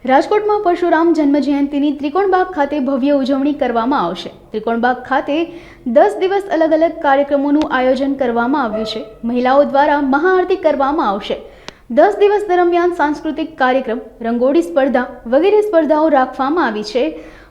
રાજકોટમાં પરશુરામ જન્મજયંતિની ત્રિકોણબાગ ખાતે ભવ્ય ઉજવણી કરવામાં આવશે। ત્રિકોણબાગ ખાતે 10 દિવસ અલગ અલગ કાર્યક્રમોનું આયોજન કરવામાં આવ્યું છે। મહિલાઓ દ્વારા મહાઆરતી કરવામાં આવશે। 10 દિવસ દરમિયાન સાંસ્કૃતિક કાર્યક્રમ, રંગોળી સ્પર્ધા વગેરે સ્પર્ધાઓ રાખવામાં આવી છે।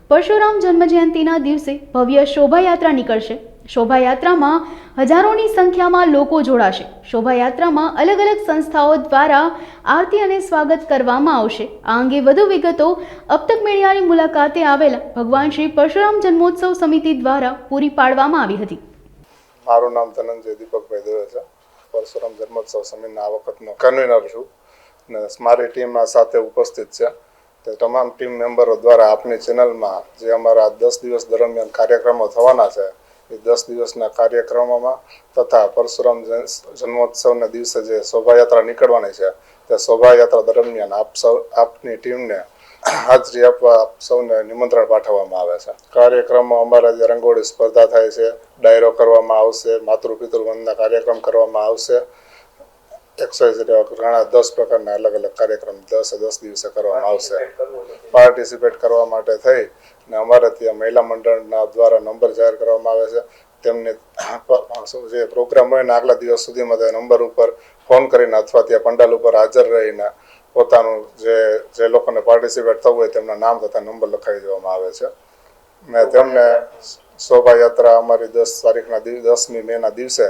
પરશુરામ જન્મજયંતિના દિવસે ભવ્ય શોભાયાત્રા નીકળશે। શોભાયાત્રામાં હજારોની સંખ્યામાં લોકો જોડાશે। શોભાયાત્રામાં અલગ અલગ સંસ્થાઓ દ્વારા આરતી અને સ્વાગત કરવામાં આવશે। આ અંગે વધુ વિગતો અબતક મીડિયાની મુલાકાતે આવેલા ભગવાન શ્રી પરશુરામ જન્મોત્સવ સમિતિ દ્વારા પૂરી પાડવામાં આવી હતી। મારું નામ ધનંજય દીપકભાઈ દવે છે। પરશુરામ જન્મોત્સવ સમિતિના આ વખતનો કન્વીનર છું અને મારી ટીમ આ સાથે ઉપસ્થિત છે। તે તમામ ટીમ મેમ્બરો દ્વારા આપની ચેનલમાં જે અમારા 10 દિવસ દરમિયાન કાર્યક્રમો થવાના છે એ 10 દિવસના કાર્યક્રમોમાં તથા પરશુરામ જન્મોત્સવના દિવસે જે શોભાયાત્રા નીકળવાની છે તે શોભાયાત્રા દરમિયાન આપની ટીમને હાજરી આપવા આપ સૌને નિમંત્રણ પાઠવવામાં આવે છે। કાર્યક્રમો અમારા જે રંગોળી સ્પર્ધા થાય છે, ડાયરો કરવામાં આવશે, માતૃ પિતૃ વંદના કાર્યક્રમ કરવામાં આવશે। ઘણા 10 પ્રકારના અલગ અલગ કાર્યક્રમ 10 દિવસે કરવામાં આવશે। પાર્ટિસિપેટ કરવા માટે થઈ ને અમારે ત્યાં મહિલા મંડળના દ્વારા નંબર જાહેર કરવામાં આવે છે। તેમને જે પ્રોગ્રામ હોય ને આગલા દિવસ સુધીમાં તે નંબર ઉપર ફોન કરીને અથવા ત્યાં પંડાલ ઉપર હાજર રહીને પોતાનું જે લોકોને પાર્ટિસિપેટ થવું હોય તેમના નામ તથા નંબર લખાવી દેવામાં આવે છે ને તેમને શોભાયાત્રા અમારી 10 તારીખના 10મી મેના દિવસે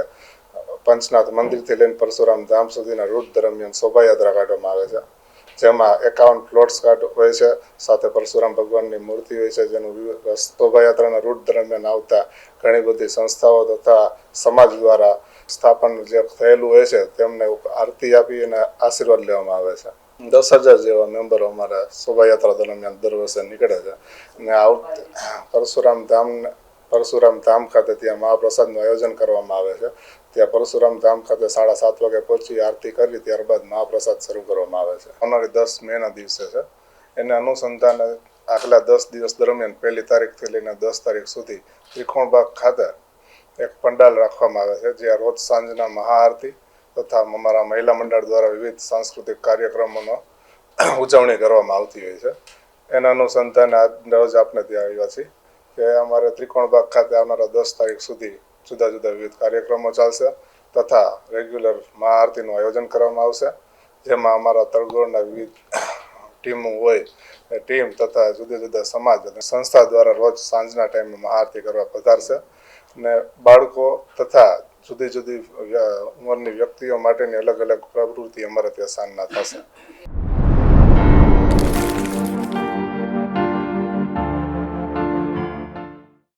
પંચનાથ મંદિરથી લઈને પરશુરામ ધામ સુધીના રૂટ દરમિયાન શોભાયાત્રા કાઢવામાં આવે છે, જેમાં 51 પ્લોટ્સ હોય છે, સાથે પરશુરામ ભગવાનની મૂર્તિ હોય છે, જેનું શોભાયાત્રાના રૂટ દરમિયાન આવતા ઘણી બધી સંસ્થાઓ તથા સમાજ દ્વારા સ્થાપન જે થયેલું હોય છે તેમને આરતી આપી અને આશીર્વાદ લેવામાં આવે છે। 10,000 જેવા મેમ્બરો અમારા શોભાયાત્રા દરમિયાન દર વર્ષે નીકળે છે અને પરશુરામ ધામ ખાતે ત્યાં મહાપ્રસાદનું આયોજન કરવામાં આવે છે। ત્યાં પરશુરામ ધામ ખાતે 7:30 વાગે પહોંચી આરતી કરી ત્યારબાદ મહાપ્રસાદ શરૂ કરવામાં આવે છે। અમારી 10 મેના દિવસે છે, એને અનુસંધાને આગલા 10 દિવસ દરમિયાન 1લી તારીખથી લઈને 10 તારીખ સુધી ત્રિકોણબાગ ખાતે એક પંડાલ રાખવામાં આવે છે, જ્યાં રોજ સાંજના મહાઆરતી તથા અમારા મહિલા મંડળ દ્વારા વિવિધ સાંસ્કૃતિક કાર્યક્રમોનો ઉજવણી કરવામાં આવતી હોય છે। એના અનુસંધાને આજ રોજ આપણે ત્યાં આવ્યા છીએ કે અમારે ત્રિકોણબાગ ખાતે આવનારા 10 તારીખ સુધી જુદા જુદા વિવિધ કાર્યક્રમો ચાલશે તથા રેગ્યુલર મહાઆરતીનું આયોજન કરવામાં આવશે, જેમાં અમારા તળગોળના વિવિધ ટીમો હોય એ ટીમ તથા જુદા જુદા સમાજ અને સંસ્થા દ્વારા રોજ સાંજના ટાઈમે મહાઆરતી કરવા પધારશે અને બાળકો તથા જુદી જુદી ઉંમરની વ્યક્તિઓ માટેની અલગ અલગ પ્રવૃત્તિ અમારે ત્યાં સાંજના થશે।